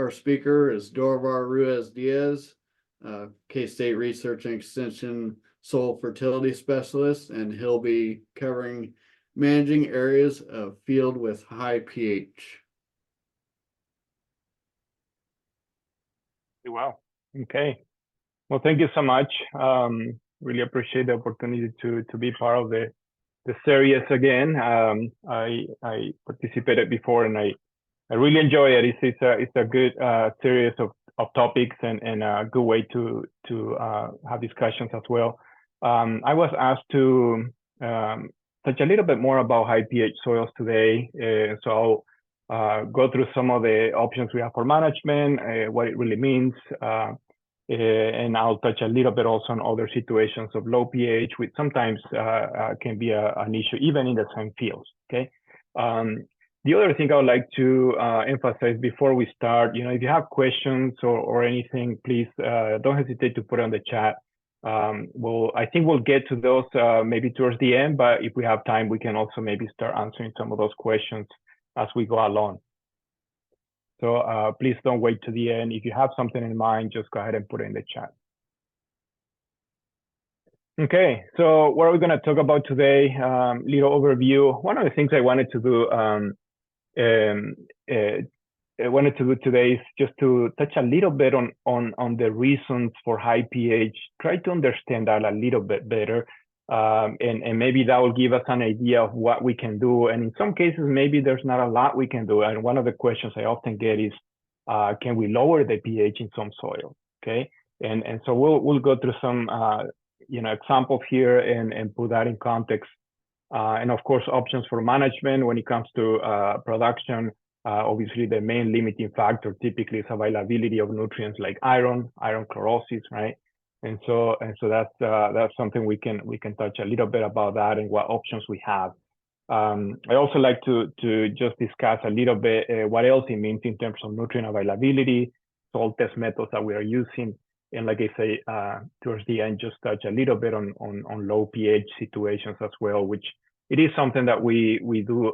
Our speaker is Dorivar Ruiz Diaz, K-State Research and Extension Soil Fertility Specialist, and he'll be covering managing areas of field with high pH. Wow. Okay. Well, thank you so much. Really appreciate the opportunity to be part of the series again. I participated before and I really enjoy it. It's a good series of topics and a good way to have discussions as well. I was asked to touch a little bit more about high pH soils today. So I'll go through some of the options we have for management, what it really means, and I'll touch a little bit also on other situations of low pH, which sometimes can be an issue even in the same fields. Okay. The other thing I would like to emphasize before we start, if you have questions or anything, please don't hesitate to put it on the chat. I think we'll get to those maybe towards the end, but if we have time, we can also maybe start answering some of those questions as we go along. So please don't wait to the end. If you have something in mind, just go ahead and put it in the chat. Okay, so what are we going to talk about today? Little overview. One of the things I wanted to do today is just to touch a little bit on the reasons for high pH. Try to understand that a little bit better, and maybe that will give us an idea of what we can do. And in some cases, maybe there's not a lot we can do. And one of the questions I often get is, can we lower the pH in some soil? Okay, and so we'll go through some examples here and put that in context. And of course, options for management when it comes to production. Obviously, the main limiting factor typically is availability of nutrients like iron chlorosis, right? And so that's something we can touch a little bit about that and what options we have. I also like to just discuss a little bit what else it means in terms of nutrient availability, soil test methods that we are using, and like I say, towards the end, just touch a little bit on low pH situations as well, which it is something that we do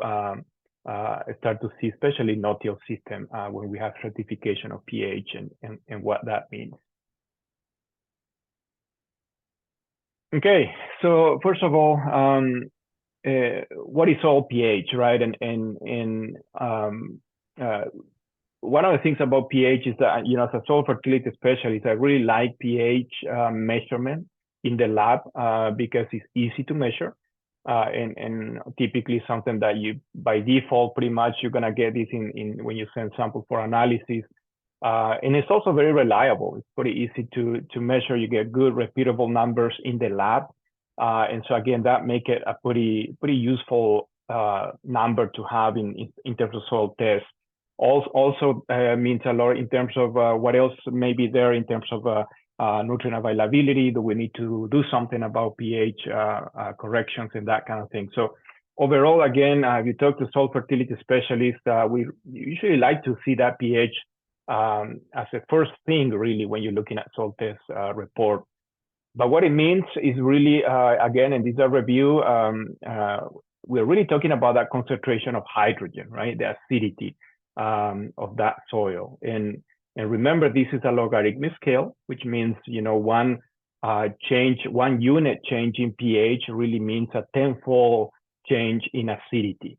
start to see, especially no-till system, when we have stratification of pH and what that means. Okay, so first of all, what is soil pH, right? And one of the things about pH is that, as a soil fertility specialist, I really like pH measurement in the lab because it's easy to measure. And typically something that you, by default, pretty much you're gonna get this in when you send sample for analysis. And it's also very reliable. It's pretty easy to measure. You get good repeatable numbers in the lab. And so again, that make it a pretty useful number to have in terms of soil tests. Also means a lot in terms of what else may be there in terms of nutrient availability. Do we need to do something about pH corrections and that kind of thing? So overall, again, if you talk to soil fertility specialists, we usually like to see that pH as a first thing, really, when you're looking at soil test report. But what it means is really, again, and this is a review, we're really talking about that concentration of hydrogen, right? The acidity of that soil. And remember, this is a logarithmic scale, which means, one unit change in pH really means a tenfold change in acidity.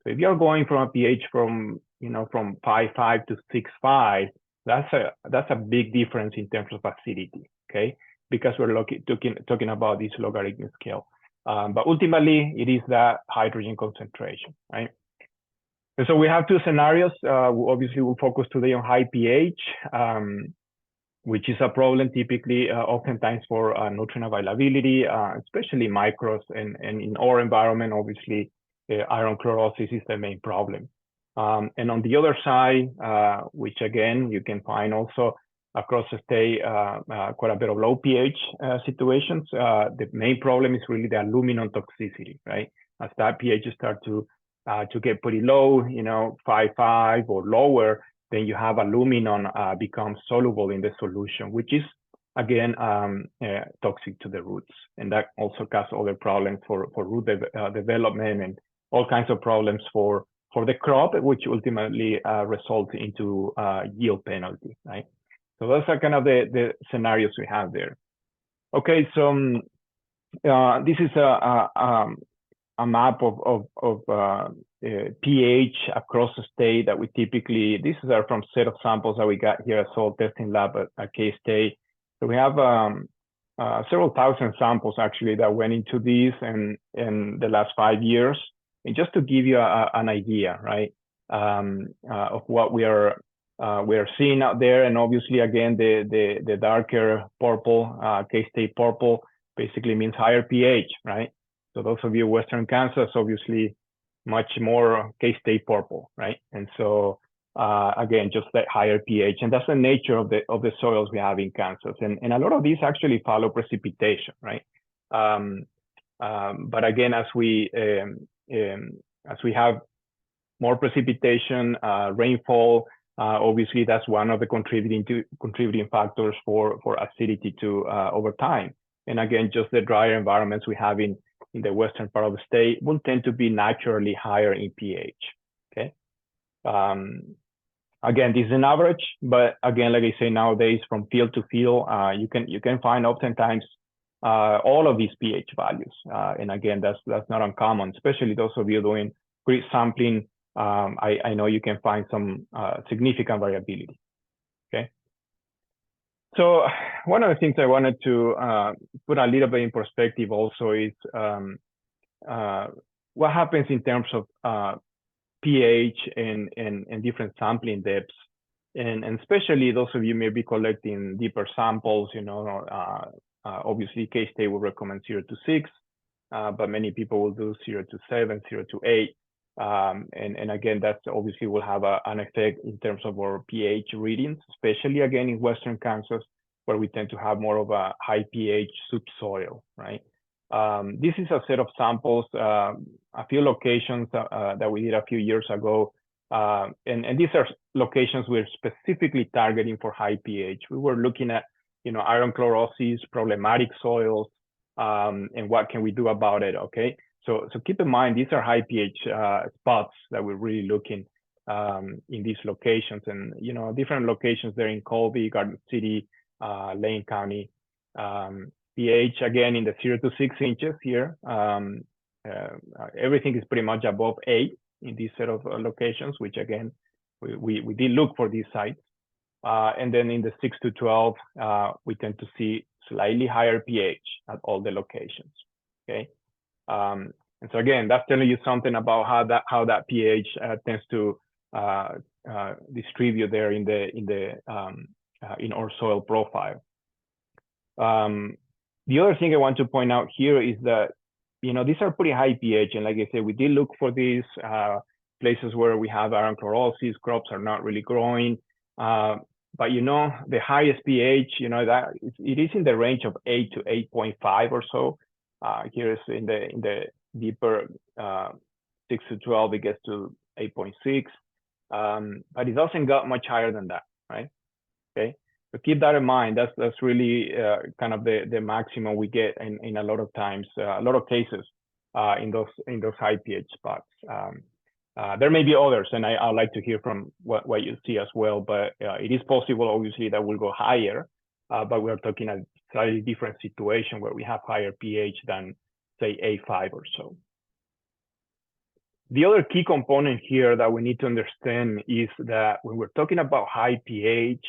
So if you're going from a pH from 5.5 to 6.5, that's a big difference in terms of acidity, okay? Because we're talking about this logarithmic scale. But ultimately, it is that hydrogen concentration, right? And so we have two scenarios. Obviously, we'll focus today on high pH, which is a problem typically, oftentimes for nutrient availability, especially micros. And in our environment, obviously, iron chlorosis is the main problem. And on the other side, which again, you can find also across the state, quite a bit of low pH situations. The main problem is really the aluminum toxicity, right? As that pH start to get pretty low, 5.5 or lower, then you have aluminum become soluble in the solution, which is again toxic to the roots, and that also causes other problems for root development and all kinds of problems for for the crop, which ultimately results into yield penalty, right? So those are kind of the scenarios we have there. Okay, so this is a map of pH across the state that we typically, these are from set of samples that we got here at soil testing lab at K-State. So we have several thousand samples actually that went into these in the last 5 years. And just to give you an idea, right, of what we are seeing out there. And obviously, again, the darker purple, K-State purple, basically means higher pH, right? So those of you Western Kansas, obviously much more K-State purple, right? And so again, just that higher pH, and that's the nature of the soils we have in Kansas. And a lot of these actually follow precipitation, right? But again, as we have more precipitation, rainfall, obviously that's one of the contributing factors for acidity to over time. And again, just the drier environments we have in the western part of the state will tend to be naturally higher in pH. Okay. Again, this is an average, but again, like I say, nowadays from field to field, you can find oftentimes all of these pH values. And again, that's not uncommon, especially those of you doing grid sampling. I know you can find some significant variability. Okay. So one of the things I wanted to put a little bit in perspective also is what happens in terms of pH and different sampling depths. And especially those of you may be collecting deeper samples, you know, obviously K-State will recommend 0 to 6, but many people will do 0 to 7, 0 to 8. And again, that obviously will have an effect in terms of our pH readings, especially again in Western Kansas, where we tend to have more of a high pH subsoil, right? This is a set of samples, a few locations that we did a few years ago. And these are locations we're specifically targeting for high pH. We were looking at, you know, iron chlorosis, problematic soils, and what can we do about it, okay? So keep in mind, these are high pH spots that we're really looking in these locations. And, you know, different locations there in Colby, Garden City, Lane County. pH, again, in the 0 to 6 inches here. Everything is pretty much above 8 in this set of locations, which again, we did look for these sites. And then in the 6 to 12, we tend to see slightly higher pH at all the locations, okay? And so again, that's telling you something about how that pH tends to distribute there in our soil profile. The other thing I want to point out here is that, you know, these are pretty high pH, and like I said, we did look for these places where we have iron chlorosis, crops are not really growing. But you know, the highest pH, you know, that it is in the range of 8 to 8.5 or so. Here's in the deeper 6 to 12, it gets to 8.6, but it doesn't go much higher than that, right? Okay, so keep that in mind. That's really kind of the maximum we get in a lot of times, a lot of cases in those high pH spots. There may be others, and I'd like to hear from what you see as well, but it is possible, obviously, that we'll go higher, but we're talking a slightly different situation where we have higher pH than, say, A5 or so. The other key component here that we need to understand is that when we're talking about high pH,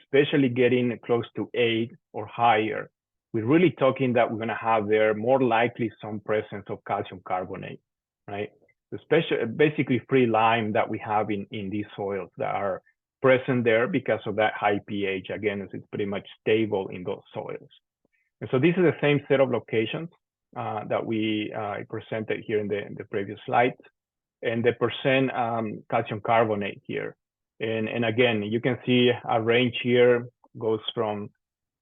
especially getting close to 8 or higher, we're really talking that we're going to have there more likely some presence of calcium carbonate, right? Especially basically free lime that we have in these soils that are present there because of that high pH. Again, it's pretty much stable in those soils. And so this is the same set of locations that we presented here in the previous slides, and the percent calcium carbonate here. And again, you can see a range here goes from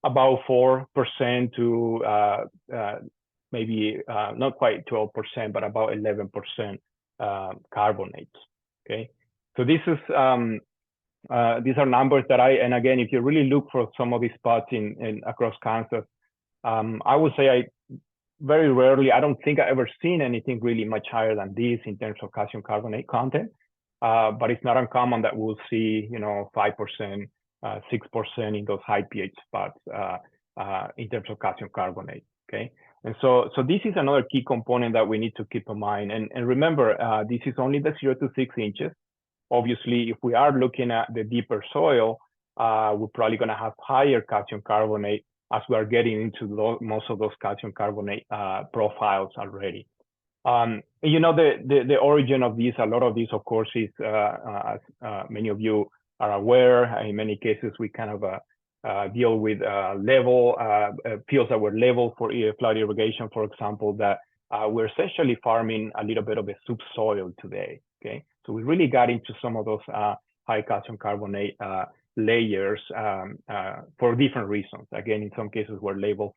about 4% to maybe not quite 12%, but about 11% carbonates. Okay, so this is these are numbers that and again, if you really look for some of these spots in across Kansas, I would say very rarely, I don't think I've ever seen anything really much higher than this in terms of calcium carbonate content. But it's not uncommon that we'll see, 5%, 6% in those high pH spots in terms of calcium carbonate. Okay, and so this is another key component that we need to keep in mind. And remember, this is only the 0 to 6 inches. Obviously, if we are looking at the deeper soil, we're probably going to have higher calcium carbonate as we are getting into most of those calcium carbonate profiles already. The origin of this, a lot of this, of course, is, as many of you are aware, in many cases, we kind of deal with fields that were level for flood irrigation, for example, that we're essentially farming a little bit of a subsoil today, okay? So we really got into some of those high calcium carbonate layers for different reasons. Again, in some cases, we're level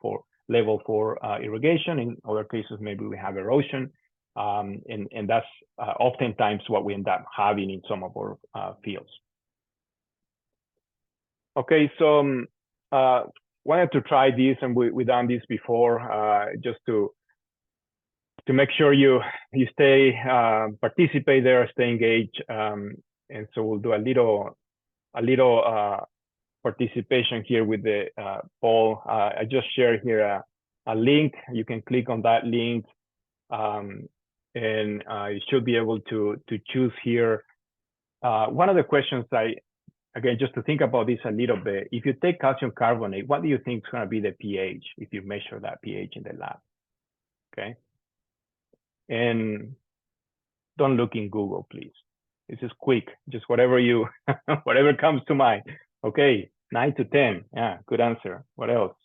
for irrigation. In other cases, maybe we have erosion. And that's oftentimes what we end up having in some of our fields. Okay, so wanted to try this, and we've done this before, just to make sure you stay, participate there, stay engaged. And so we'll do a little participation here with the poll. I just shared here a link. You can click on that link, and you should be able to choose here. One of the questions again, just to think about this a little bit, if you take calcium carbonate, what do you think is going to be the pH if you measure that pH in the lab? Okay. And don't look in Google, please. This is quick, just whatever whatever comes to mind. Okay, 9 to 10. Yeah, good answer. What else?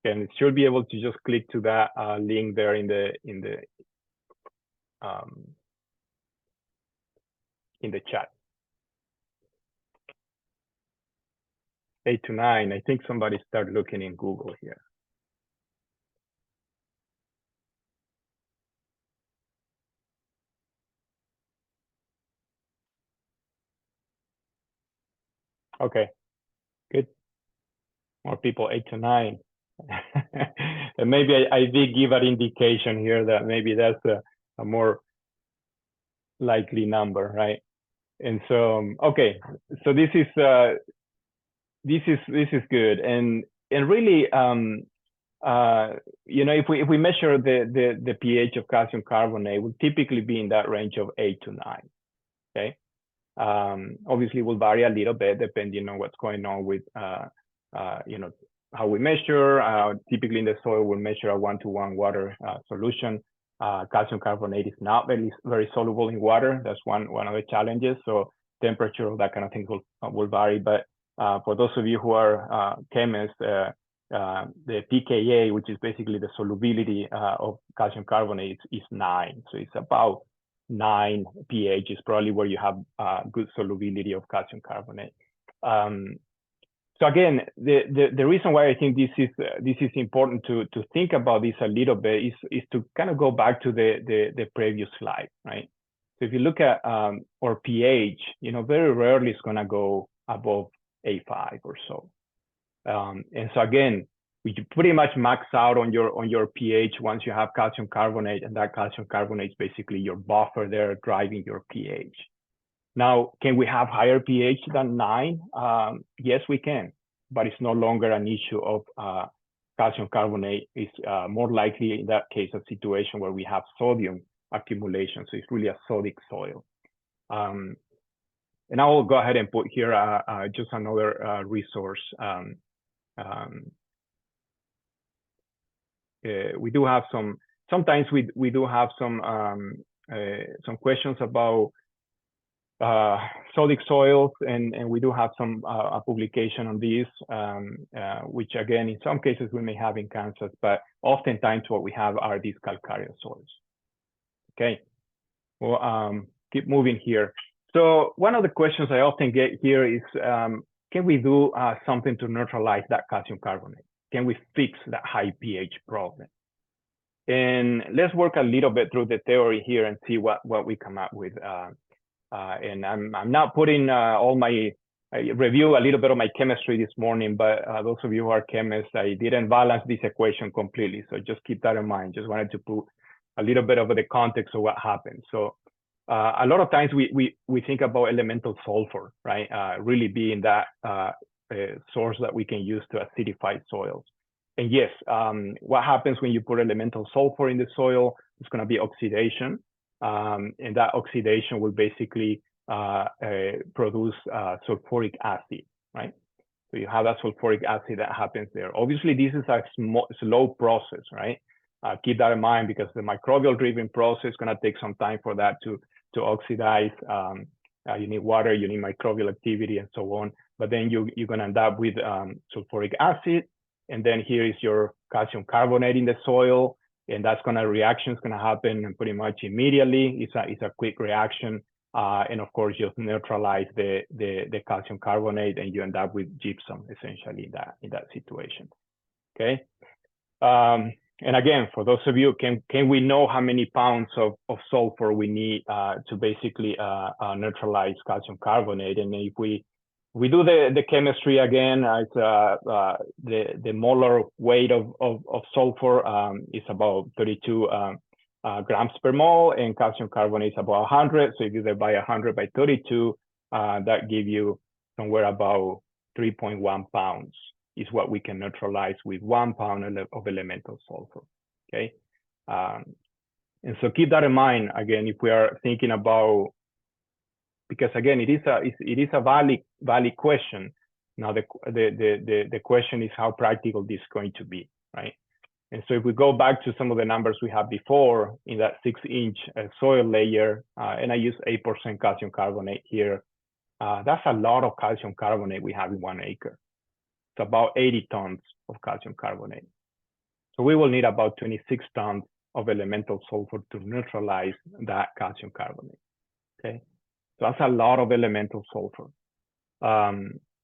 And it should be able to just click to that link there in the chat. 8 to 9. I think somebody started looking in Google here. Okay, good. More people, 8 to 9. And maybe I did give an indication here that maybe that's a more likely number, right? And so, okay, so this is good, and really, if we measure the pH of calcium carbonate, will typically be in that range of 8 to 9. Okay, obviously will vary a little bit depending on what's going on with how we measure. Typically in the soil, we'll measure a 1-to-1 water solution. Calcium carbonate is not very soluble in water. That's one of the challenges. So temperature, that kind of thing will vary. But for those of you who are chemists, the pKa, which is basically the solubility of calcium carbonate, is 9. So it's about 9 pH is probably where you have good solubility of calcium carbonate. So again, the reason why I think this is important to think about this a little bit is to kind of go back to the previous slide, right? So if you look at our pH, very rarely it's going to go above A5 or so. And so again, we pretty much max out on your pH once you have calcium carbonate, and that calcium carbonate is basically your buffer there driving your pH. Now, can we have higher pH than 9? Yes, we can, but it's no longer an issue of calcium carbonate. It's more likely in that case a situation where we have sodium accumulation. So it's really a sodic soil. And I will go ahead and put here just another resource. We do have sometimes we do have some questions about sodic soils, and we do have a publication on this, which again, in some cases we may have in Kansas, but oftentimes what we have are these calcareous soils. Okay, well, keep moving here. So one of the questions I often get here is, can we do something to neutralize that calcium carbonate? Can we fix that high pH problem? And let's work a little bit through the theory here and see what we come up with. And I'm not putting all my I review a little bit of my chemistry this morning, but those of you who are chemists, I didn't balance this equation completely. So just keep that in mind. Just wanted to put a little bit of the context of what happened. So a lot of times we think about elemental sulfur, right? Really being that source that we can use to acidify soils. And yes, what happens when you put elemental sulfur in the soil? It's going to be oxidation. And that oxidation will basically produce sulfuric acid, right? So you have that sulfuric acid that happens there. Obviously, this is a slow process, right? Keep that in mind because the microbial driven process is going to take some time for that to oxidize. You need water, you need microbial activity, and so on. But then you're going to end up with sulfuric acid, and then here is your calcium carbonate in the soil, and that's reaction is going to happen pretty much immediately. It's a quick reaction, and of course just neutralize the calcium carbonate, and you end up with gypsum essentially in that situation. Okay. And again, for those of you, can we know how many pounds of sulfur we need to basically neutralize calcium carbonate? And if we do the chemistry again, it's, the molar weight of sulfur is about 32 grams per mole, and calcium carbonate is about 100. So if you divide 100 by 32, that gives you somewhere about 3.1 pounds is what we can neutralize with 1 pound of elemental sulfur, okay? And so keep that in mind, again, if we are thinking about, because again, it is a valid question. Now, the question is how practical this is going to be, right? And so if we go back to some of the numbers we had before in that 6-inch soil layer, and I use 8% calcium carbonate here, that's a lot of calcium carbonate we have in 1 acre. It's about 80 tons of calcium carbonate. So we will need about 26 tons of elemental sulfur to neutralize that calcium carbonate, okay? So that's a lot of elemental sulfur.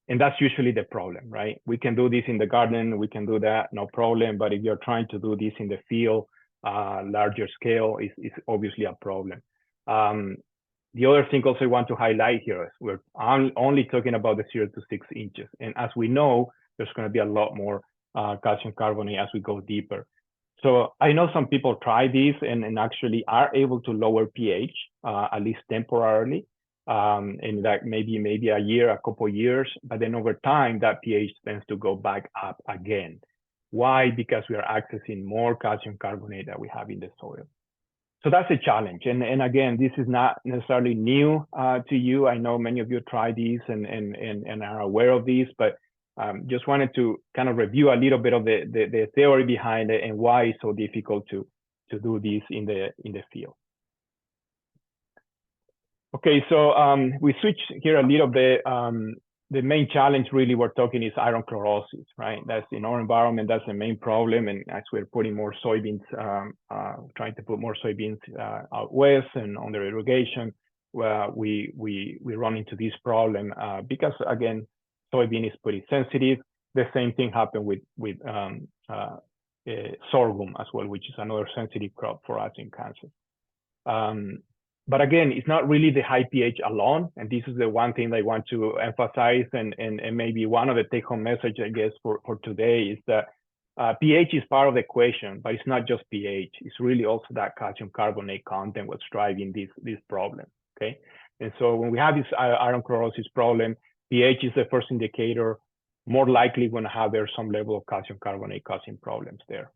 And that's usually the problem, right? We can do this in the garden, we can do that, no problem. But if you're trying to do this in the field, larger scale, is obviously a problem. The other thing also I want to highlight here is we're only talking about the 0 to 6 inches. And as we know, there's going to be a lot more calcium carbonate as we go deeper. So I know some people try this and actually are able to lower pH, at least temporarily. And that maybe a year, a couple of years, but then over time, that pH tends to go back up again. Why? Because we are accessing more calcium carbonate that we have in the soil. So that's a challenge. And again, this is not necessarily new to you. I know many of you try these and are aware of these, but just wanted to kind of review a little bit of the theory behind it and why it's so difficult to do this in the field. Okay, so we switch here a little bit. The main challenge really we're talking is iron chlorosis, right? That's in our environment, that's the main problem. And as we're putting more soybeans, trying to put more soybeans out west and under irrigation, we run into this problem because again, soybean is pretty sensitive. The same thing happened with sorghum as well, which is another sensitive crop for us in Kansas. But again, it's not really the high pH alone. And this is the one thing I want to emphasize. And maybe one of the take-home message, I guess, for today is that pH is part of the equation, but it's not just pH. It's really also that calcium carbonate content what's driving this problem, okay? And so when we have this iron chlorosis problem, pH is the first indicator. More likely going to have there some level of calcium carbonate causing problems there.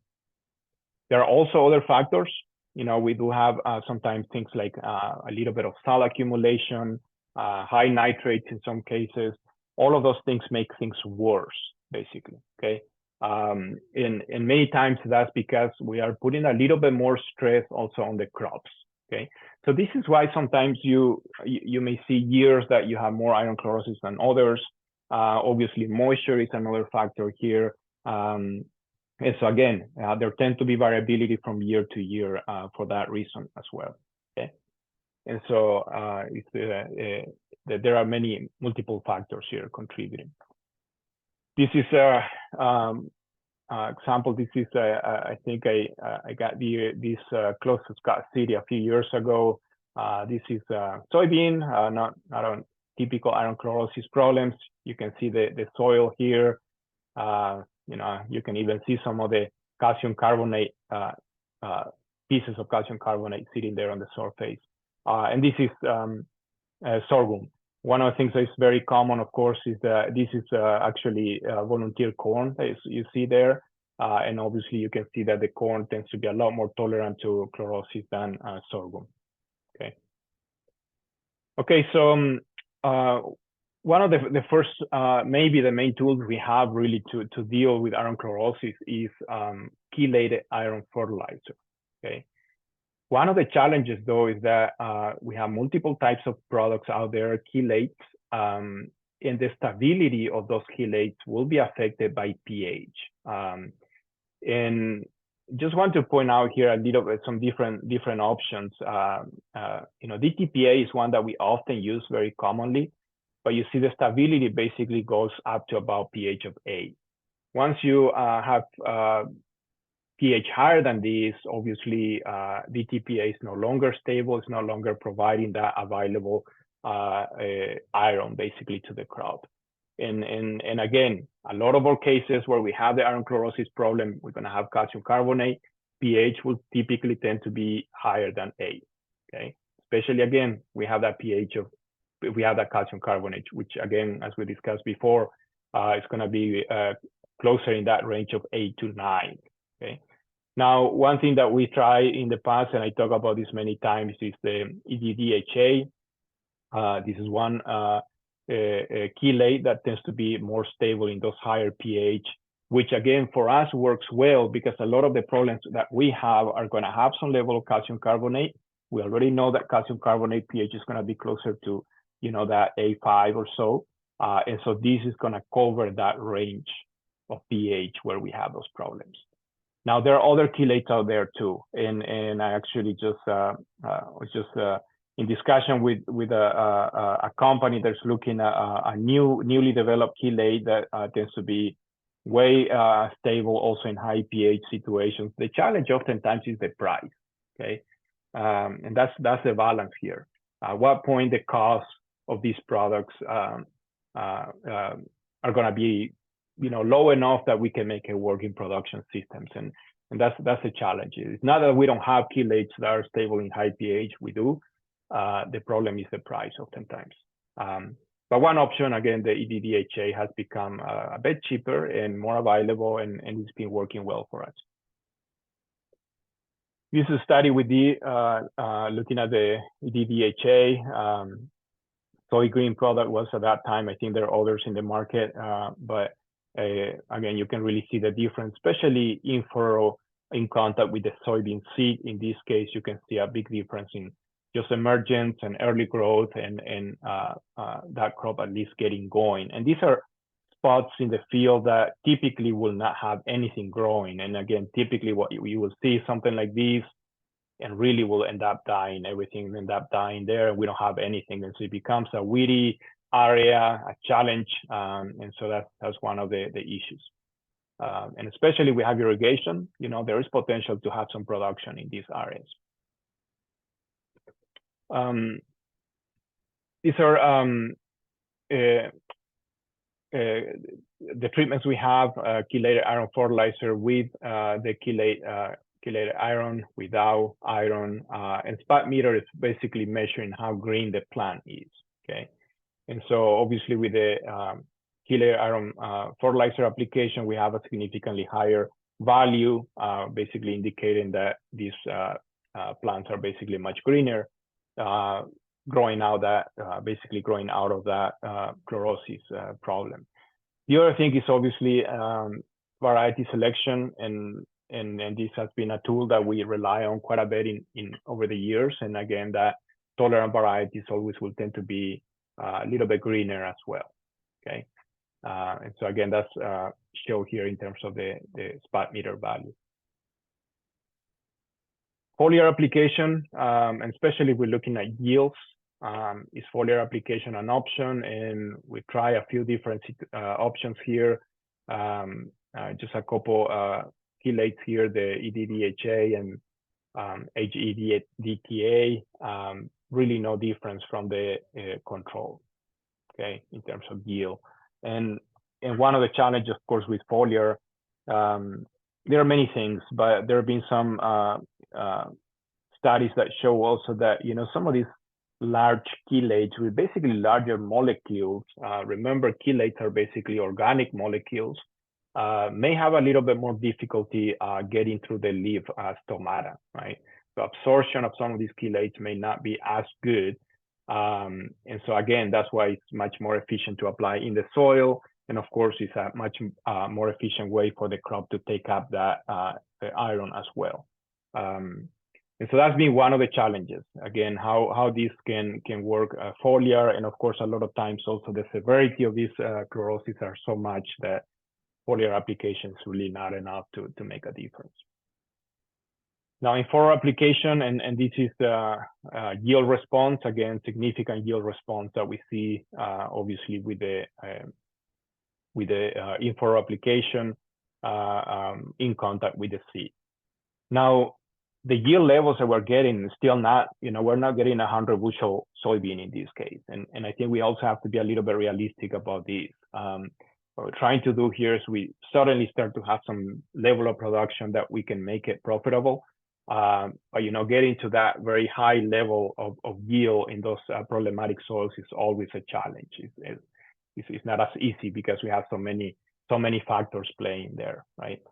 There are also other factors. You know, we do have sometimes things like a little bit of salt accumulation, high nitrates in some cases. All of those things make things worse, basically, okay? And many times that's because we are putting a little bit more stress also on the crops, okay? So this is why sometimes you may see years that you have more iron chlorosis than others. Obviously, moisture is another factor here. And so again, there tends to be variability from year to year for that reason as well, okay? And so there are many multiple factors here contributing. This is example. This is I think I got this close to Scott City a few years ago. This is soybean, not typical iron chlorosis problems. You can see the soil here. You can even see some of the calcium carbonate pieces of calcium carbonate sitting there on the surface. And this is sorghum. One of the things that is very common, of course, is that this is actually volunteer corn that you see there. And obviously you can see that the corn tends to be a lot more tolerant to chlorosis than sorghum. Okay, so one of the first, maybe the main tools we have really to deal with iron chlorosis is chelated iron fertilizer. Okay. One of the challenges, though, is that we have multiple types of products out there, chelates, and the stability of those chelates will be affected by pH. And just want to point out here a little bit some different options. DTPA is one that we often use very commonly, but you see the stability basically goes up to about pH of 8. Once you have pH higher than this, obviously DTPA is no longer stable. It's no longer providing that available iron basically to the crop. And again, a lot of our cases where we have the iron chlorosis problem, we're going to have calcium carbonate. pH will typically tend to be higher than 8. Okay, especially again, we have that calcium carbonate, which again, as we discussed before, is going to be closer in that range of 8 to 9. Okay. Now, one thing that we try in the past, and I talk about this many times, is the EDDHA. This is one chelate that tends to be more stable in those higher pH, which again, for us works well because a lot of the problems that we have are going to have some level of calcium carbonate. We already know that calcium carbonate pH is going to be closer to, that A5 or so. And so this is going to cover that range of pH where we have those problems. Now, there are other chelates out there too. And I actually just was just in discussion with a company that's looking at a newly developed chelate that tends to be way stable also in high pH situations. The challenge oftentimes is the price, okay? And that's the balance here. At what point the cost of these products are going to be low enough that we can make it work in production systems. And that's a challenge. It's not that we don't have chelates that are stable in high pH, we do. The problem is the price oftentimes. But one option, again, the EDDHA has become a bit cheaper and more available, and it's been working well for us. This is a study we did looking at the EDDHA. Soy green product was at that time. I think there are others in the market, but again, you can really see the difference, especially in furrow in contact with the soybean seed. In this case, you can see a big difference in just emergence and early growth and that crop at least getting going. And these are spots in the field that typically will not have anything growing. And again, typically what you will see something like this and really will end up dying. Everything will end up dying there and we don't have anything. And so it becomes a weedy area, a challenge. And so that's one of the issues. And especially we have irrigation, there is potential to have some production in these areas. These are the treatments we have, chelated iron fertilizer with the chelated iron, without iron, and spot meter is basically measuring how green the plant is, okay? And so obviously with the chelated iron fertilizer application, we have a significantly higher value, basically indicating that these plants are basically much greener, growing out of that chlorosis problem. The other thing is obviously variety selection, and this has been a tool that we rely on quite a bit in over the years. And again, that tolerant varieties always will tend to be a little bit greener as well. Okay, and so again, that's shown here in terms of the spot meter value. Foliar application, and especially we're looking at yields. Is foliar application an option? And we try a few different options here. Just a couple chelates here, the EDDHA and HEDTA. Really no difference from the control. okay, in terms of yield. And one of the challenges, of course, with foliar, there are many things, but there have been some studies that show also that, you know, some of these large chelates with basically larger molecules, remember chelates are basically organic molecules, may have a little bit more difficulty getting through the leaf stomata, right? So absorption of some of these chelates may not be as good. And so again, that's why it's much more efficient to apply in the soil. And of course, it's a much more efficient way for the crop to take up that iron as well. And so that's been one of the challenges. Again, how this can work foliar, and of course, a lot of times also the severity of these chloroses are so much that foliar application is really not enough to make a difference. Now in furrow application, and this is the yield response, again, significant yield response that we see obviously with the in furrow application in contact with the seed. Now, the yield levels that we're getting is still not, you know, we're not getting 100 bushel soybean in this case. And I think we also have to be a little bit realistic about this. What we're trying to do here is we suddenly start to have some level of production that we can make it profitable. But, you know, getting to that very high level of yield in those problematic soils is always a challenge. It's not as easy because we have so many factors playing there, right?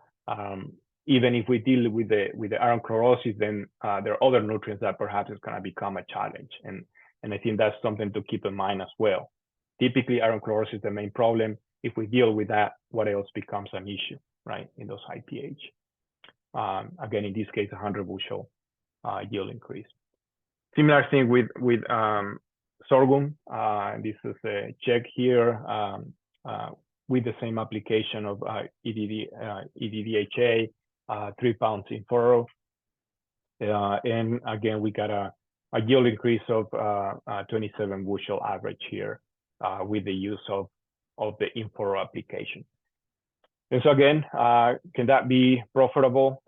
Even if we deal with the iron chlorosis, then there are other nutrients that perhaps is going to become a challenge. And I think that's something to keep in mind as well. Typically, iron chlorosis is the main problem. If we deal with that, what else becomes an issue, right, in those high pH? Again, in this case, 100 bushel yield increase. Similar thing with sorghum. This is a check here with the same application of EDDHA. 3 pounds in furrow. And again, we got a yield increase of 27 bushel average here with the use of the in furrow application. And so again, can that be profitable?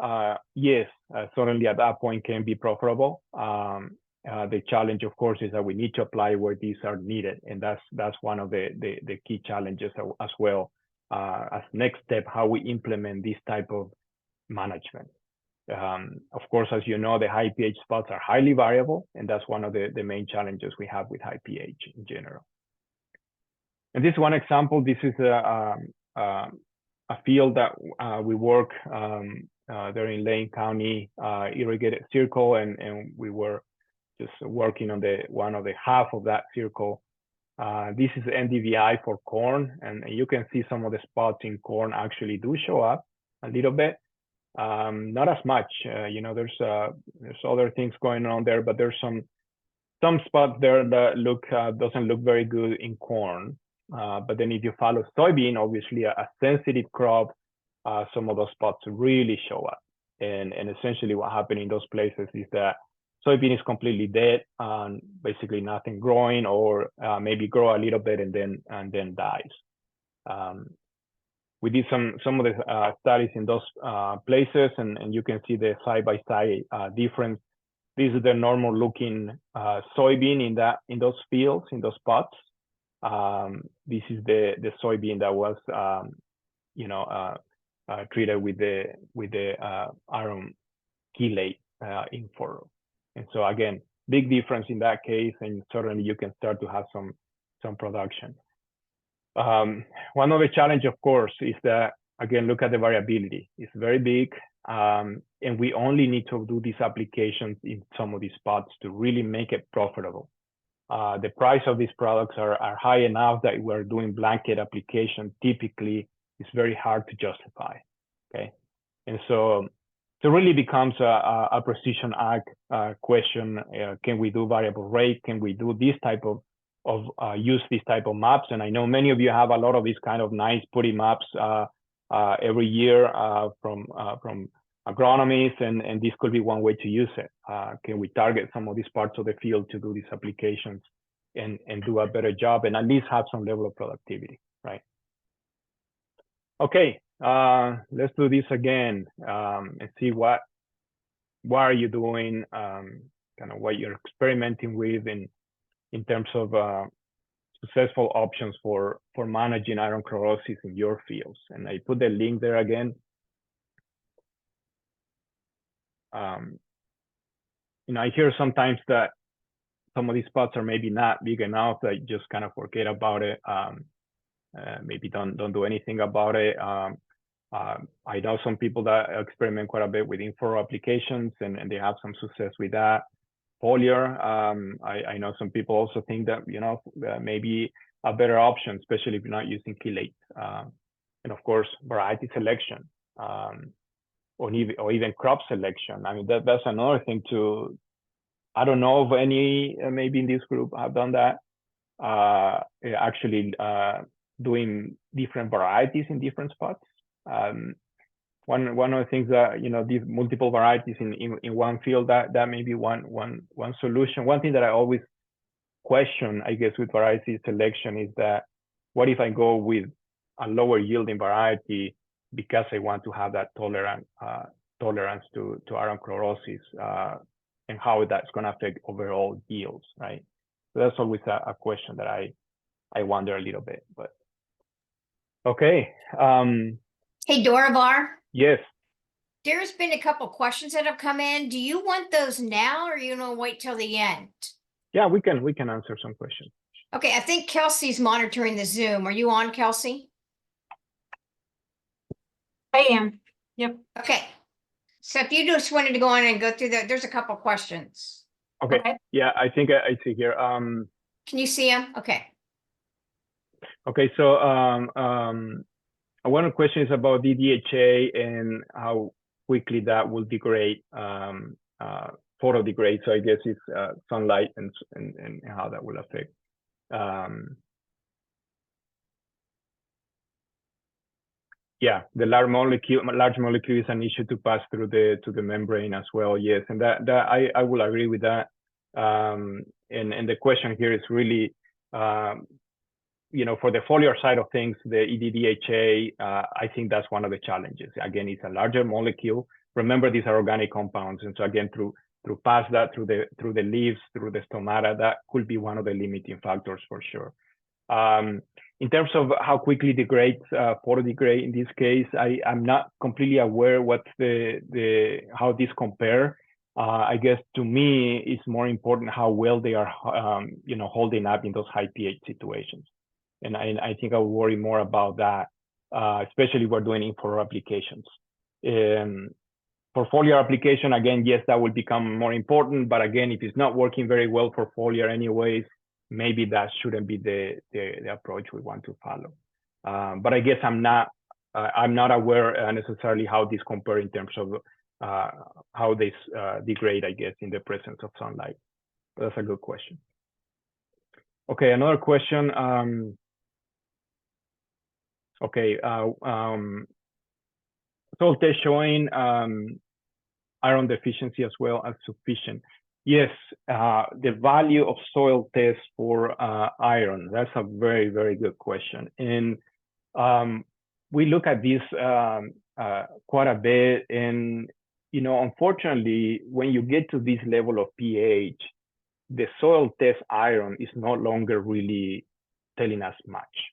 Yes, certainly at that point can be profitable. The challenge, of course, is that we need to apply where these are needed. And that's one of the key challenges as well. As next step, how we implement this type of management. Of course, as you know, the high pH spots are highly variable, and that's one of the main challenges we have with high pH in general. And this one example, this is a field that we work there in Lane County, irrigated circle, and we were just working on one of the half of that circle. This is NDVI for corn, and you can see some of the spots in corn actually do show up a little bit. Not as much, you know, there's other things going on there, but there's some spots there that doesn't look very good in corn. But then if you follow soybean, obviously a sensitive crop, some of those spots really show up. And essentially what happened in those places is that soybean is completely dead and basically nothing growing, or maybe grow a little bit and then dies. We did some of the studies in those places, and you can see the side-by-side difference. This is the normal looking soybean in those fields, in those spots. This is the soybean that was, you know, treated with the iron chelate in furrow. And so again, big difference in that case, and certainly you can start to have some production. One of the challenge, of course, is that, again, look at the variability. It's very big, and we only need to do these applications in some of these spots to really make it profitable. The price of these products are high enough that we're doing blanket application. Typically, it's very hard to justify, okay? And so it really becomes a precision ag question. Can we do variable rate? Can we do this type of use these type of maps? And I know many of you have a lot of these kind of nice pretty maps every year from agronomists, and this could be one way to use it. Can we target some of these parts of the field to do these applications and do a better job and at least have some level of productivity, right? Okay, let's do this again and see what are you doing, kind of what you're experimenting with in terms of successful options for managing iron chlorosis in your fields. And I put the link there again. I hear sometimes that some of these spots are maybe not big enough that you just kind of forget about it. Maybe don't do anything about it. I know some people that experiment quite a bit with info applications and they have some success with that. Foliar, I know some people also think that, maybe a better option, especially if you're not using chelate. And of course, variety selection, or even crop selection. I mean, that's another thing too. I don't know of any, maybe in this group have done that. Actually doing different varieties in different spots. One of the things that, these multiple varieties in one field, that may be one solution. One thing that I always question, I guess, with variety selection is that, what if I go with a lower yielding variety because I want to have that tolerance to iron chlorosis, and how that's going to affect overall yields, right? So that's always a question that I wonder a little bit, but okay. Hey, Dorivar. Yes. There's been a couple questions that have come in. Do you want those now, or are you gonna wait till the end? Yeah, we can answer some questions. Okay, I think Kelsey's monitoring the Zoom. Are you on, Kelsey? I am. Yep. Okay. So if you just wanted to go on and go through there's a couple questions. Okay. Okay. Yeah, I think I see here. Can you see them? Okay. Okay, so one of the questions is about DDHA and how quickly that will degrade, photo degrade. So I guess it's sunlight and how that will affect. Yeah, the large molecule is an issue to pass through the membrane as well. Yes, and that I will agree with that. And the question here is really, for the foliar side of things, the EDDHA, I think that's one of the challenges. Again, it's a larger molecule. Remember, these are organic compounds, and so again, through past that through the leaves, through the stomata, that could be one of the limiting factors for sure. In terms of how quickly degrades, photo degrade in this case, I'm not completely aware what's how these compare. I guess to me, it's more important how well they are, holding up in those high pH situations. And I think I will worry more about that, especially if we're doing info applications. For foliar application, again, yes, that will become more important. But again, if it's not working very well for foliar anyways, maybe that shouldn't be the approach we want to follow. But I guess I'm not aware necessarily how these compare in terms of how they degrade, I guess, in the presence of sunlight. But that's a good question. Okay, another question. Okay, soil test showing iron deficiency as well as sufficient. Yes, the value of soil tests for iron, that's a very, very good question. And we look at this quite a bit. And, unfortunately, when you get to this level of pH, the soil test iron is no longer really telling us much.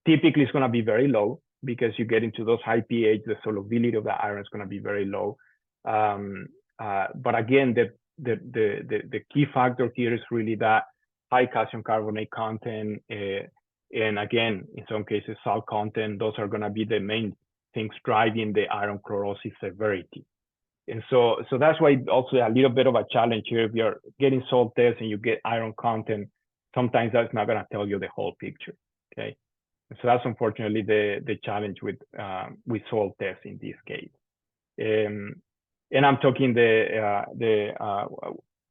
Typically, it's going to be very low because you get into those high pH, the solubility of the iron is going to be very low. But again, the key factor here is really that high calcium carbonate content, and again, in some cases, salt content. Those are going to be the main things driving the iron chlorosis severity. And so that's why also a little bit of a challenge here. If you're getting salt tests and you get iron content, sometimes that's not going to tell you the whole picture. Okay, and so that's unfortunately the challenge with soil tests in this case. And I'm talking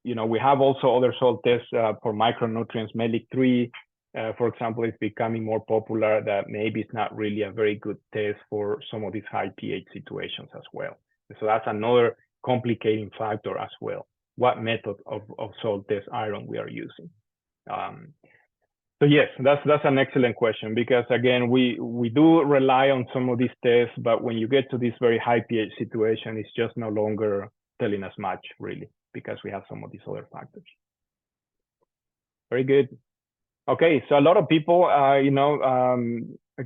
we have also other soil tests for micronutrients. MELIC3, for example, is becoming more popular. That maybe it's not really a very good test for some of these high pH situations as well. So that's another complicating factor as well. What method of soil test iron we are using? So yes, that's an excellent question, because again, we do rely on some of these tests, but when you get to this very high pH situation, it's just no longer telling us much really, because we have some of these other factors. Very good. Okay, so a lot of people, I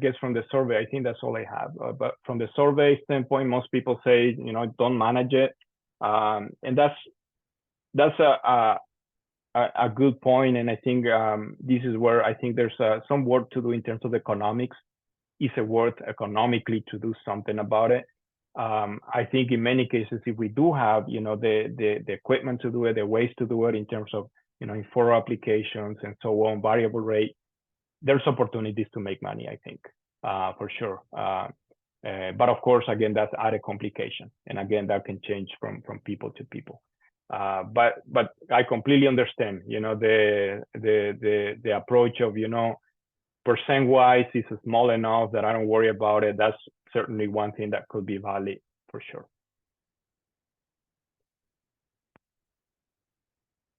guess from the survey, I think that's all I have. But from the survey standpoint, most people say, don't manage it, and that's a good point. And I think this is where I think there's some work to do in terms of economics. Is it worth economically to do something about it? I think in many cases, if we do have, the equipment to do it, the ways to do it in terms of, in furrow applications and so on, variable rate, there's opportunities to make money, I think, for sure. But of course, again, that's added complication. And again, that can change from people to people. But I completely understand, the approach of, percent wise is small enough that I don't worry about it. That's certainly one thing that could be valid for sure.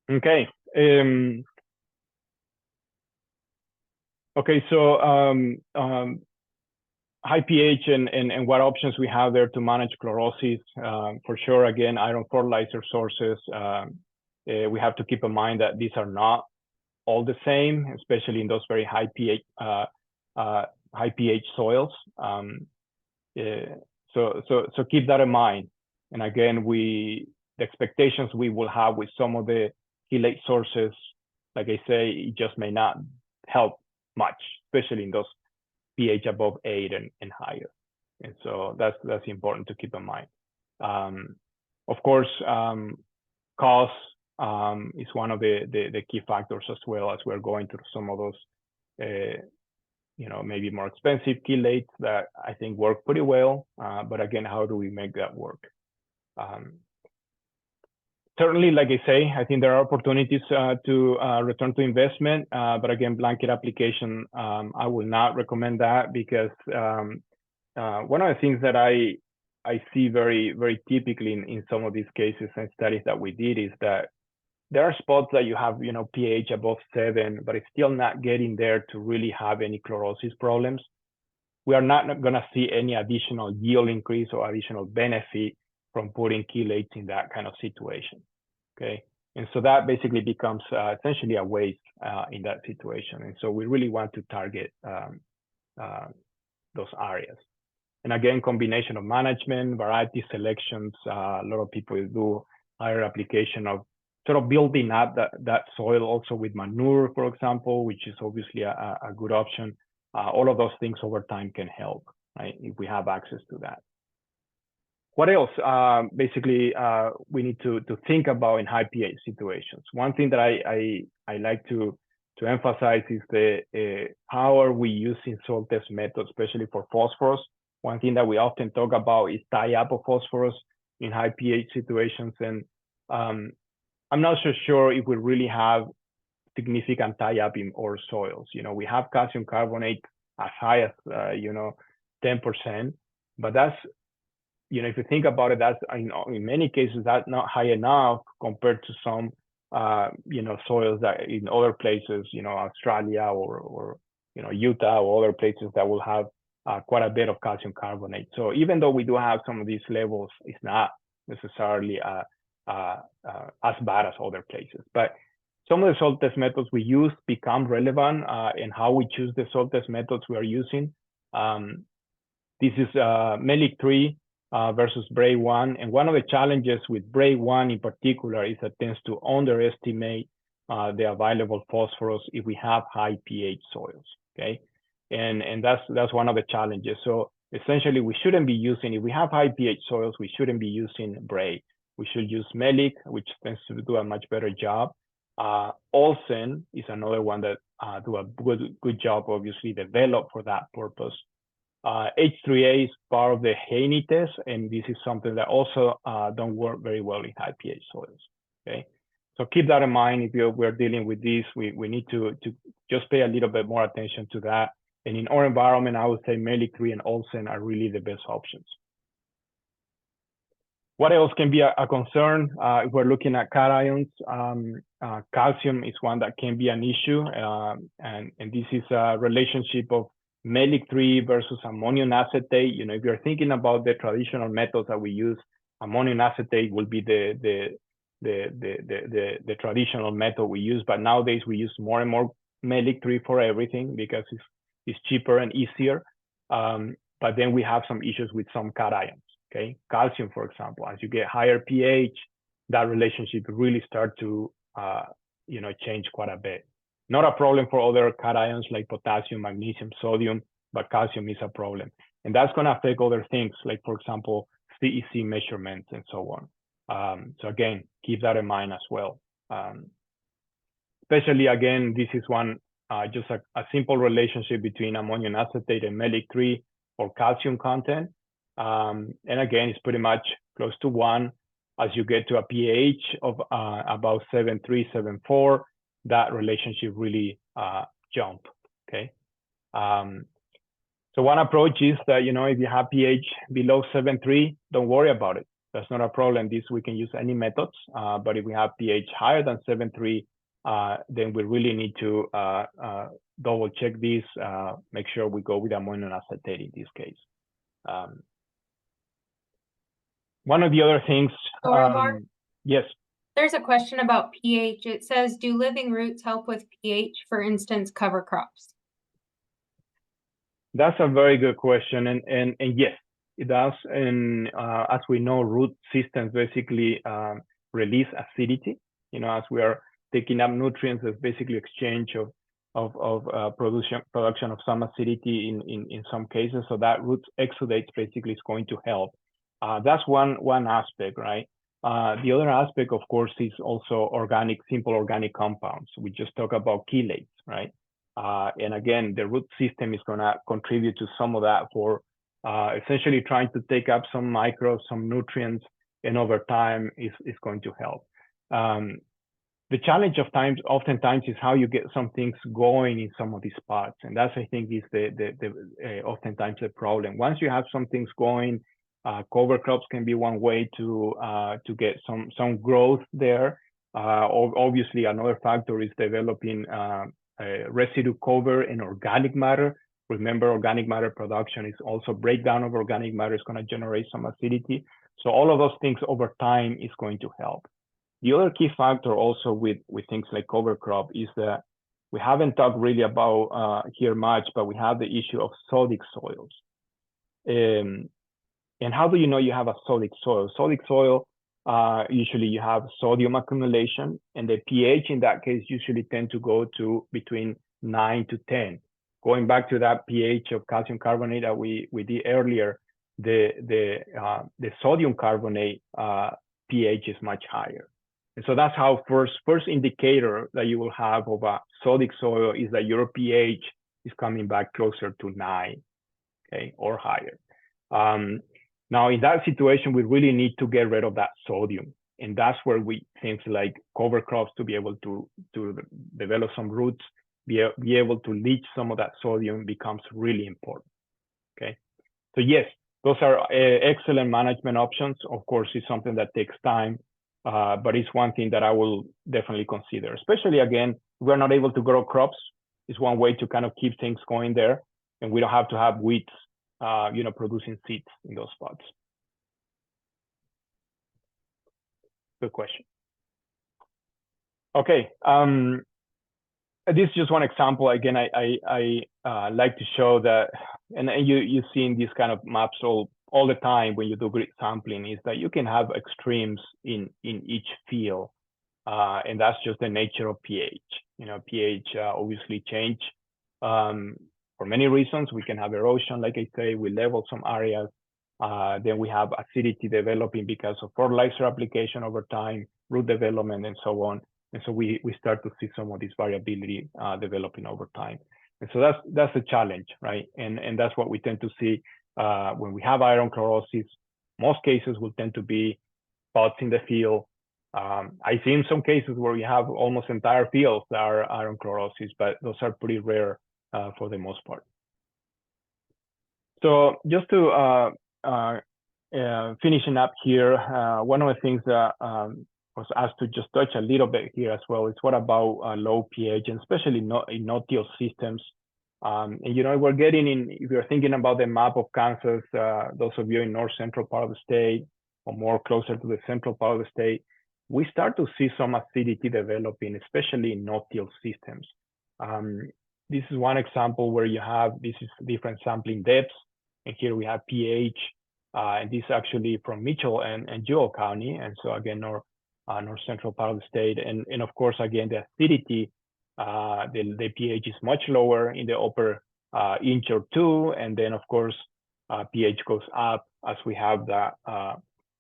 Okay. Okay, so high pH and what options we have there to manage chlorosis. For sure, again, iron fertilizer sources. We have to keep in mind that these are not all the same, especially in those very high pH soils. So keep that in mind. And again, the expectations we will have with some of the chelate sources, like I say, it just may not help much, especially in those pH above 8 and higher. And so that's important to keep in mind. Of course, cost is one of the key factors as well, as we're going through some of those, maybe more expensive chelates that I think work pretty well. But again, how do we make that work? Certainly, like I say, I think there are opportunities to return to investment. But again, blanket application, I will not recommend that because one of the things that I see very, very typically in some of these cases and studies that we did is that there are spots that you have, pH above 7, but it's still not getting there to really have any chlorosis problems. We are not going to see any additional yield increase or additional benefit from putting chelates in that kind of situation, okay? And so that basically becomes essentially a waste in that situation. And so we really want to target those areas. And again, combination of management, variety selections, a lot of people do higher application of sort of building up that soil also with manure, for example, which is obviously a good option. All of those things over time can help, right? If we have access to that. What else? Basically, we need to think about in high pH situations. One thing that I like to emphasize is how are we using soil test methods, especially for phosphorus. One thing that we often talk about is tie-up of phosphorus in high pH situations. And I'm not so sure if we really have significant tie-up in our soils. We have calcium carbonate as high as, 10%, but that's, if you think about it, that's, in many cases, that's not high enough compared to some, soils that in other places, Australia or Utah or other places that will have quite a bit of calcium carbonate. So even though we do have some of these levels, it's not necessarily as bad as other places. But some of the soil test methods we use become relevant in how we choose the soil test methods we are using. This is MELIC 3 versus BRAE 1. And one of the challenges with BRAE 1 in particular is that it tends to underestimate the available phosphorus if we have high pH soils, okay? And that's one of the challenges. So essentially, we shouldn't be using, if we have high pH soils, we shouldn't be using BRAE. We should use MELIC, which tends to do a much better job. Olsen is another one that do a good job, obviously, developed for that purpose. H3A is part of the Haney test, and this is something that also don't work very well in high pH soils, okay? So keep that in mind if we're dealing with this. We need to just pay a little bit more attention to that. And in our environment, I would say MELIC 3 and Olsen are really the best options. What else can be a concern if we're looking at cations? Calcium is one that can be an issue, and this is a relationship of MELIC 3 versus ammonium acetate. If you're thinking about the traditional methods that we use, ammonium acetate will be the traditional method we use, but nowadays we use more and more Melic 3 for everything because it's cheaper and easier. But then we have some issues with some cations, okay? Calcium, for example, as you get higher pH, that relationship really start to, change quite a bit. Not a problem for other cations like potassium, magnesium, sodium, but calcium is a problem. And that's gonna affect other things like, for example, CEC measurements and so on. So again, keep that in mind as well. Especially again, this is one, just a simple relationship between ammonium acetate and Melic 3 or calcium content. And again, it's pretty much close to 1. As you get to a pH of about 7.3, 7.4, that relationship really jump, okay? So one approach is that, if you have pH below 7.3, don't worry about it. That's not a problem. We can use any methods. But if we have pH higher than 7.3, then we really need to double check this, make sure we go with ammonium acetate in this case. One of the other things, Dorivar, yes. there's a question about pH. It says, do living roots help with pH, for instance, cover crops? That's a very good question. And yes, it does. And as we know, root systems basically release acidity. As we are taking up nutrients, there's basically exchange of production of some acidity in some cases. So that root exudates basically is going to help. That's one aspect, right? The other aspect, of course, is also simple organic compounds. We just talked about chelates, right? And again, the root system is going to contribute to some of that for essentially trying to take up some microbes, some nutrients, and over time is going to help. The challenge oftentimes is how you get some things going in some of these spots, and that's, I think, is oftentimes the problem. Once you have some things going, cover crops can be one way to get some growth there. Obviously, another factor is developing residue cover and organic matter. Remember, organic matter production is also breakdown of organic matter is going to generate some acidity. So all of those things over time is going to help. The other key factor also with things like cover crop is that we haven't talked really about here much, but we have the issue of sodic soils. And how do you know you have a sodic soil? Sodic soil, usually you have sodium accumulation, and the pH in that case usually tend to go to between 9 to 10. Going back to that pH of calcium carbonate that we did earlier, the sodium carbonate pH is much higher. And so that's how first indicator that you will have of a sodic soil is that your pH is coming back closer to 9, okay, or higher. Now, in that situation, we really need to get rid of that sodium. And that's where things like cover crops to be able to develop some roots, be able to leach some of that sodium becomes really important, okay? So yes, those are excellent management options. Of course, it's something that takes time, but it's one thing that I will definitely consider, especially again, we're not able to grow crops. It's one way to kind of keep things going there. And we don't have to have weeds producing seeds in those spots. Good question. Okay, this is just one example. Again, I like to show that, and you've seen these kind of maps all the time when you do grid sampling, is that you can have extremes in each field, and that's just the nature of pH. pH obviously change. For many reasons, we can have erosion, like I say, we level some areas. Then we have acidity developing because of fertilizer application over time, root development, and so on. And so we start to see some of this variability developing over time. And so that's a challenge, right? And that's what we tend to see when we have iron chlorosis. Most cases will tend to be spots in the field. I see in some cases where we have almost entire fields that are iron chlorosis, but those are pretty rare for the most part. So just to finishing up here, one of the things that was asked to just touch a little bit here as well is what about low pH, and especially in no-till systems. And we're getting in, if you're thinking about the map of Kansas, those of you in north central part of the state or more closer to the central part of the state, we start to see some acidity developing, especially in no-till systems. This is one example where you have, this is different sampling depths, and here we have pH, and this is actually from Mitchell and Jewell County, and so again, north central part of the state, and of course, again, the acidity, the pH is much lower in the upper inch or two, and then of course, pH goes up as we have that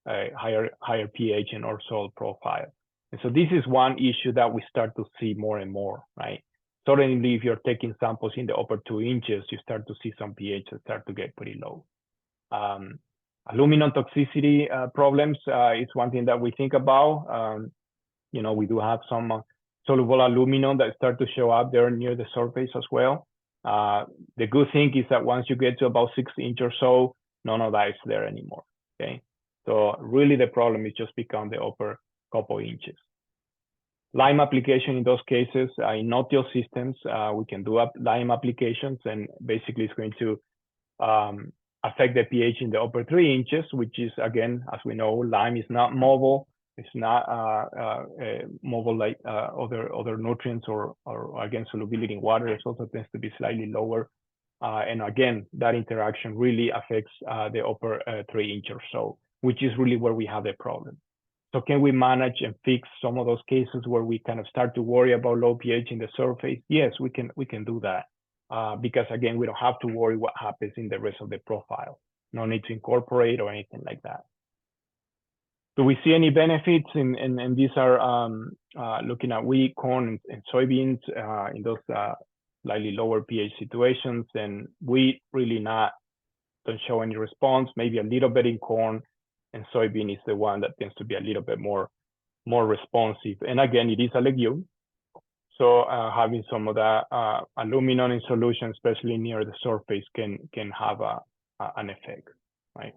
higher pH in our soil profile. And so this is one issue that we start to see more and more, right? Certainly, if you're taking samples in the upper 2 inches, you start to see some pH that start to get pretty low. Aluminum toxicity problems is one thing that we think about. You know, we do have some soluble aluminum that start to show up there near the surface as well. The good thing is that once you get to about 6 inches or so, none of that is there anymore, okay? So really the problem is just become the upper couple inches. Lime application in those cases, in no-till systems, we can do lime applications, and basically it's going to affect the pH in the upper 3 inches, which is, again, as we know, lime is not mobile. It's not mobile like other nutrients or again, solubility in water. It also tends to be slightly lower. And again, that interaction really affects the upper 3 inches or so, which is really where we have the problem. So can we manage and fix some of those cases where we kind of start to worry about low pH in the surface? Yes, we can do that. Because again, we don't have to worry what happens in the rest of the profile. No need to incorporate or anything like that. Do we see any benefits? And these are looking at wheat, corn, and soybeans in those slightly lower pH situations. And wheat really don't show any response, maybe a little bit in corn, and soybean is the one that tends to be a little bit more responsive. And again, it is a legume. So having some of that aluminum in solution, especially near the surface, can have an effect, right?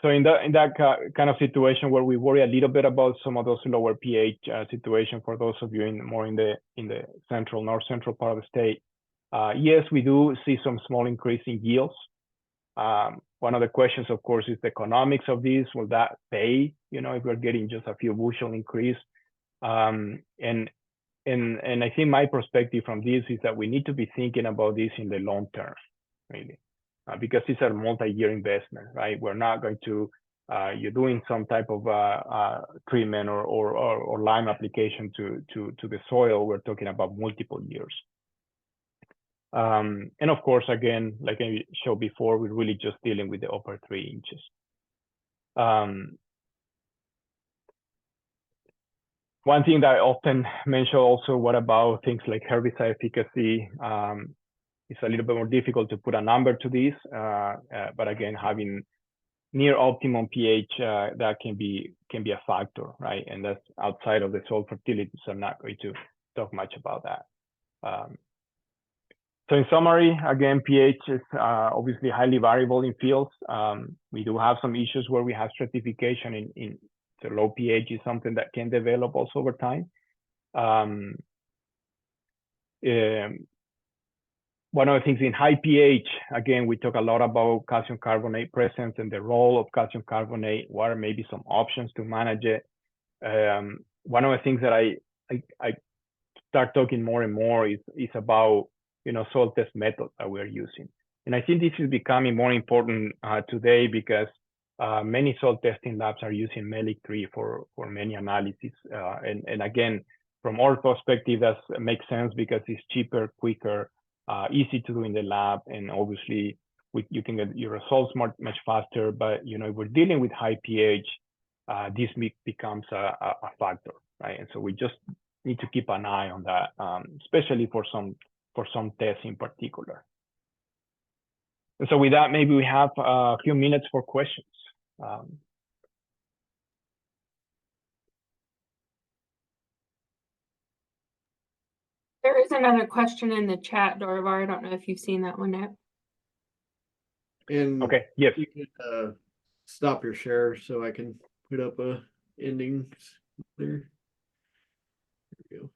So in that kind of situation where we worry a little bit about some of those lower pH situation, for those of you in the north central part of the state, yes, we do see some small increase in yields. One of the questions, of course, is the economics of this. Will that pay? You know, if we're getting just a few bushel increase. And I think my perspective from this is that we need to be thinking about this in the long term, really, because it's a multi-year investment, right? We're not going to, you're doing some type of treatment or lime application to the soil. We're talking about multiple years. And of course, again, like I showed before, we're really just dealing with the upper 3 inches. One thing that I often mention also, what about things like herbicide efficacy? It's a little bit more difficult to put a number to this, but again, having near optimum pH, that can be a factor, right? And that's outside of the soil fertility, so I'm not going to talk much about that. So in summary, again, pH is obviously highly variable in fields. We do have some issues where we have stratification in the low pH is something that can develop also over time. One of the things in high pH, again, we talk a lot about calcium carbonate presence and the role of calcium carbonate. What are maybe some options to manage it? One of the things that I start talking more and more is about, you know, soil test methods that we're using. And I think this is becoming more important today because many soil testing labs are using MELIC3 for many analyses. And again, from our perspective, that makes sense because it's cheaper, quicker, easy to do in the lab. And obviously, you can get your results much faster. But, you know, if we're dealing with high pH, this becomes a factor, right? And so we just need to keep an eye on that, especially for some tests in particular. And so with that, maybe we have a few minutes for questions. There is another question in the chat, Dorivar. I don't know if you've seen that one yet. And okay, yes. you can stop your share so I can put up a ending there. There we go.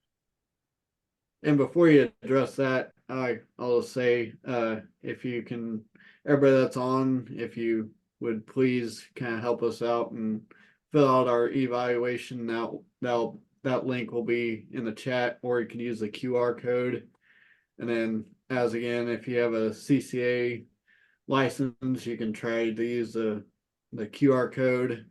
And before you address that, I'll say if you can, everybody that's on, if you would please kind of help us out and fill out our evaluation, that'll that link will be in the chat, or you can use the QR code. And then if you have a CCA license, you can try to use the QR code.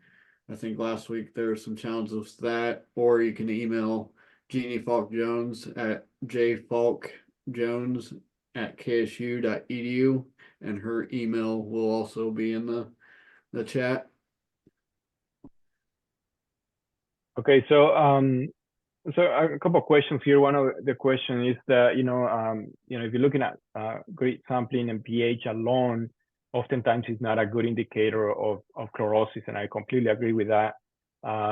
I think last week there were some challenges with that, or you can email Jeannie Falk Jones at jfalkjones@ksu.edu, and her email will also be in the chat. Okay, so a couple of questions here. One of the question is that if you're looking at grit sampling and pH alone, oftentimes it's not a good indicator of chlorosis, and I completely agree with that.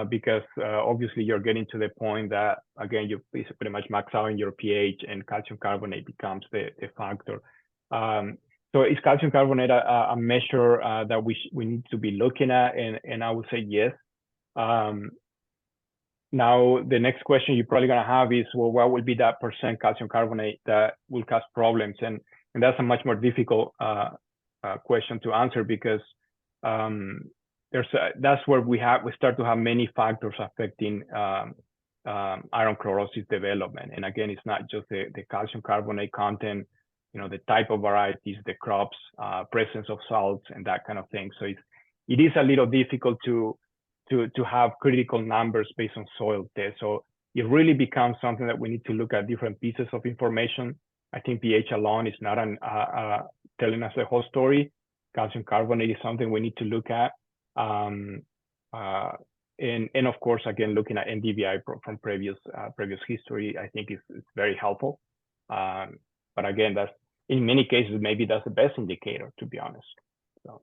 Because obviously you're getting to the point that, again, you pretty much max out in your pH, and calcium carbonate becomes the factor. So is calcium carbonate a measure that we need to be looking at? And I would say yes. Now, the next question you're probably going to have is, well, what will be that % calcium carbonate that will cause problems? And that's a much more difficult question to answer, because that's where we start to have many factors affecting iron chlorosis development. And again, it's not just the calcium carbonate content, the type of varieties, the crops, presence of salts, and that kind of thing. So it is a little difficult to have critical numbers based on soil tests. So it really becomes something that we need to look at different pieces of information. I think pH alone is not telling us the whole story. Calcium carbonate is something we need to look at. And of course, again, looking at NDVI from previous history, I think it's very helpful. But again, that's in many cases, maybe that's the best indicator, to be honest. So.